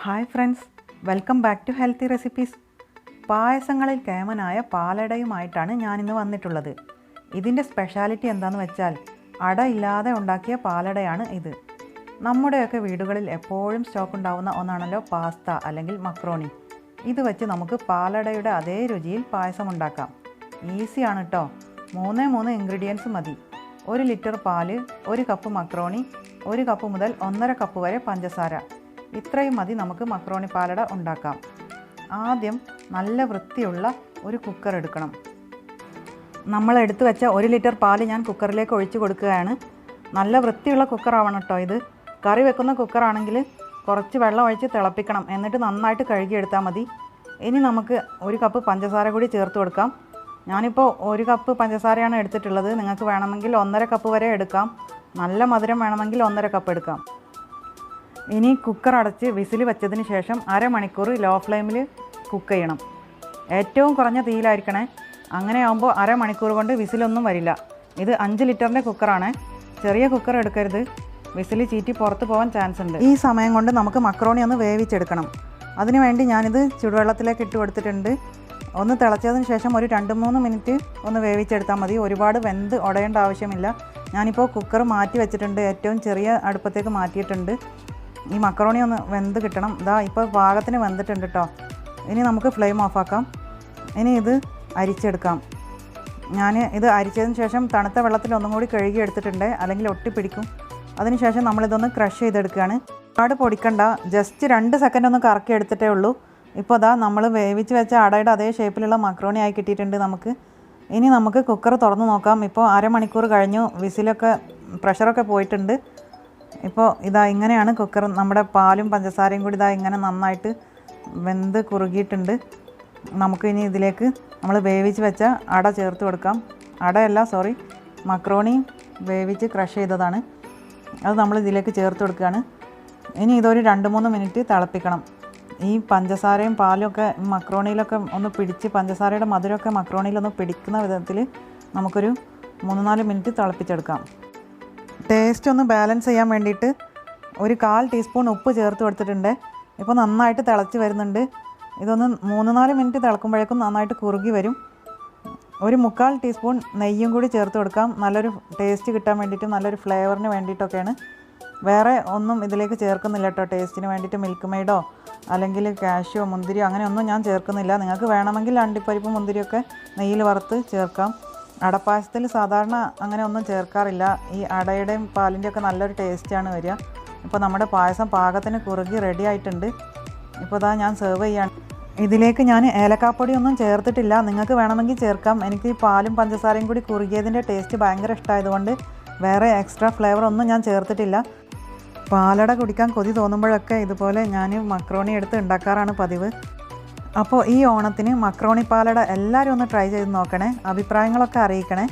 Hi friends, welcome back to healthy recipes. പായസങ്ങളിൽ കേമനായ പാലടയുമായിട്ടാണ് ഞാനിന്ന് വന്നിട്ടുള്ളത്. ഇതിൻ്റെ സ്പെഷ്യാലിറ്റി എന്താണെന്ന് വെച്ചാൽ അട ഇല്ലാതെ ഉണ്ടാക്കിയ പാലടയാണ് ഇത്. നമ്മുടെയൊക്കെ വീടുകളിൽ എപ്പോഴും സ്റ്റോക്ക് ഉണ്ടാവുന്ന ഒന്നാണല്ലോ പാസ്ത അല്ലെങ്കിൽ മക്രോണി. ഇത് വെച്ച് നമുക്ക് പാലടയുടെ അതേ രുചിയിൽ പായസം ഉണ്ടാക്കാം. ഈസിയാണ് കേട്ടോ. 3 ഇൻഗ്രീഡിയൻസ് മതി. 1 ലിറ്റർ പാല്, 1 കപ്പ് മക്രോണി, 1 കപ്പ് മുതൽ 1.5 കപ്പ് വരെ പഞ്ചസാര. ഇത്രയും മതി നമുക്ക് മക്രോണി പാലട ഉണ്ടാക്കാം. ആദ്യം നല്ല വൃത്തിയുള്ള ഒരു കുക്കർ എടുക്കണം. നമ്മൾ എടുത്തു വെച്ച 1 ലിറ്റർ പാല് ഞാൻ കുക്കറിലേക്ക് ഒഴിച്ചു കൊടുക്കുകയാണ്. നല്ല വൃത്തിയുള്ള കുക്കറാവണം കേട്ടോ ഇത്. കറി വെക്കുന്ന കുക്കറാണെങ്കിൽ കുറച്ച് വെള്ളം ഒഴിച്ച് തിളപ്പിക്കണം, എന്നിട്ട് നന്നായിട്ട് കഴുകിയെടുത്താൽ മതി. ഇനി നമുക്ക് 1 കപ്പ് പഞ്ചസാര കൂടി ചേർത്ത് കൊടുക്കാം. ഞാനിപ്പോൾ 1 കപ്പ് പഞ്ചസാരയാണ് എടുത്തിട്ടുള്ളത്. നിങ്ങൾക്ക് വേണമെങ്കിൽ 1.5 കപ്പ് വരെ എടുക്കാം. നല്ല മധുരം വേണമെങ്കിൽ 1.5 കപ്പ് എടുക്കാം. ഇനി കുക്കർ അടച്ച് വിസിൽ വെച്ചതിന് ശേഷം അരമണിക്കൂർ ലോ ഫ്ലെയിമിൽ കുക്ക് ചെയ്യണം. ഏറ്റവും കുറഞ്ഞ തീയിലായിരിക്കണേ. അങ്ങനെ ആകുമ്പോൾ അരമണിക്കൂർ കൊണ്ട് വിസിലൊന്നും വരില്ല. ഇത് 5 ലിറ്ററിൻ്റെ കുക്കറാണ്. ചെറിയ കുക്കർ എടുക്കരുത്, വിസിൽ ചീറ്റി പുറത്ത് പോകാൻ ചാൻസ് ഉണ്ട്. ഈ സമയം കൊണ്ട് നമുക്ക് മക്രോണി ഒന്ന് വേവിച്ചെടുക്കണം. അതിനു വേണ്ടി ഞാനിത് ചുടുവെള്ളത്തിലേക്ക് ഇട്ട് കൊടുത്തിട്ടുണ്ട്. ഒന്ന് തിളച്ചതിന് ശേഷം ഒരു 2-3 മിനിറ്റ് ഒന്ന് വേവിച്ചെടുത്താൽ മതി. ഒരുപാട് വെന്ത് ഉടയേണ്ട ആവശ്യമില്ല. ഞാനിപ്പോൾ കുക്കർ മാറ്റി വെച്ചിട്ടുണ്ട്, ഏറ്റവും ചെറിയ അടുപ്പത്തേക്ക് മാറ്റിയിട്ടുണ്ട്. ഈ മക്രോണി ഒന്ന് വെന്ത് കിട്ടണം. ഇതാ ഇപ്പോൾ പാകത്തിന് വെന്തിട്ടുണ്ട് കേട്ടോ. ഇനി നമുക്ക് ഫ്ലെയിം ഓഫാക്കാം. ഇനി ഇത് അരിച്ചെടുക്കാം. ഞാൻ ഇത് അരിച്ചതിന് ശേഷം തണുത്ത വെള്ളത്തിൽ ഒന്നും കൂടി കഴുകി എടുത്തിട്ടുണ്ട്, അല്ലെങ്കിൽ ഒട്ടിപ്പിടിക്കും. അതിനുശേഷം നമ്മളിതൊന്ന് ക്രഷ് ചെയ്തെടുക്കുകയാണ്. ഒരുപാട് പൊടിക്കണ്ട, ജസ്റ്റ് 2 സെക്കൻഡ് ഒന്ന് കറക്കി എടുത്തിട്ടേ ഉള്ളൂ. ഇപ്പോൾ അതാ നമ്മൾ വേവിച്ച് വെച്ച അടയുടെ അതേ ഷേപ്പിലുള്ള മക്രോണി ആയി കിട്ടിയിട്ടുണ്ട് നമുക്ക്. ഇനി നമുക്ക് കുക്കർ തുറന്ന് നോക്കാം. ഇപ്പോൾ അരമണിക്കൂർ കഴിഞ്ഞു, വിസിലൊക്കെ പ്രഷറൊക്കെ പോയിട്ടുണ്ട്. ഇപ്പോൾ ഇതാ ഇങ്ങനെയാണ് കുക്കർ. നമ്മുടെ പാലും പഞ്ചസാരയും കൂടി ഇതാ ഇങ്ങനെ നന്നായിട്ട് വെന്ത് കുറുകിയിട്ടുണ്ട്. നമുക്ക് ഇനി ഇതിലേക്ക് നമ്മൾ വേവിച്ച് വെച്ച അട ചേർത്ത് കൊടുക്കാം. മക്രോണി വേവിച്ച് ക്രഷ് ചെയ്തതാണ്. അത് നമ്മൾ ഇതിലേക്ക് ചേർത്ത് കൊടുക്കുകയാണ്. ഇനി ഇതൊരു 2-3 മിനിറ്റ് തിളപ്പിക്കണം. ഈ പഞ്ചസാരയും പാലും ഒക്കെ മക്രോണിയിലൊക്കെ ഒന്ന് പിടിച്ച്, പഞ്ചസാരയുടെ മധുരമൊക്കെ മക്രോണിയിലൊന്ന് പിടിക്കുന്ന വിധത്തിൽ നമുക്കൊരു 3-4 മിനിറ്റ് തിളപ്പിച്ചെടുക്കാം. ടേസ്റ്റ് ഒന്ന് ബാലൻസ് ചെയ്യാൻ വേണ്ടിയിട്ട് ഒരു 1/4 ടീസ്പൂൺ ഉപ്പ് ചേർത്ത് കൊടുത്തിട്ടുണ്ട്. ഇപ്പോൾ നന്നായിട്ട് തിളച്ച് വരുന്നുണ്ട്. ഇതൊന്ന് 3-4 മിനിറ്റ് തിളക്കുമ്പോഴേക്കും നന്നായിട്ട് കുറുകി വരും. ഒരു 3/4 ടീസ്പൂൺ നെയ്യും കൂടി ചേർത്ത് കൊടുക്കാം. നല്ലൊരു ടേസ്റ്റ് കിട്ടാൻ വേണ്ടിയിട്ടും നല്ലൊരു ഫ്ലേവറിന് വേണ്ടിയിട്ടൊക്കെയാണ്. വേറെ ഒന്നും ഇതിലേക്ക് ചേർക്കുന്നില്ല കേട്ടോ. ടേസ്റ്റിന് വേണ്ടിയിട്ട് മിൽക്ക് മെയ്ഡോ അല്ലെങ്കിൽ കാഷ്യോ മുന്തിരിയോ അങ്ങനെയൊന്നും ഞാൻ ചേർക്കുന്നില്ല. നിങ്ങൾക്ക് വേണമെങ്കിൽ അണ്ടിപ്പരിപ്പ് മുന്തിരിയൊക്കെ നെയ്യിൽ വറുത്ത് ചേർക്കാം. അടപ്പായസത്തിൽ സാധാരണ അങ്ങനെ ഒന്നും ചേർക്കാറില്ല. ഈ അടയുടെയും പാലിൻ്റെയും ഒക്കെ നല്ലൊരു ടേസ്റ്റാണ് വരിക. ഇപ്പോൾ നമ്മുടെ പായസം പാകത്തിന് കുറുകി റെഡി ആയിട്ടുണ്ട്. ഇപ്പോൾ ഇതാ ഞാൻ സെർവ് ചെയ്യാണ്. ഇതിലേക്ക് ഞാൻ ഏലക്കാപ്പൊടി ഒന്നും ചേർത്തിട്ടില്ല. നിങ്ങൾക്ക് വേണമെങ്കിൽ ചേർക്കാം. എനിക്ക് പാലും പഞ്ചസാരയും കൂടി കുറുകിയതിൻ്റെ ടേസ്റ്റ് ഭയങ്കര ഇഷ്ടമായതുകൊണ്ട് വേറെ എക്സ്ട്രാ ഫ്ലേവർ ഒന്നും ഞാൻ ചേർത്തിട്ടില്ല. പാലട കുടിക്കാൻ കൊതി തോന്നുമ്പോഴൊക്കെ ഇതുപോലെ ഞാൻ മക്രോണി എടുത്ത് ഉണ്ടാക്കാറാണ് പതിവ്. അപ്പോൾ ഈ ഓണത്തിന് മക്രോണി പാലട എല്ലാവരും ഒന്ന് ട്രൈ ചെയ്ത് നോക്കണേ. അഭിപ്രായങ്ങളൊക്കെ അറിയിക്കണേ.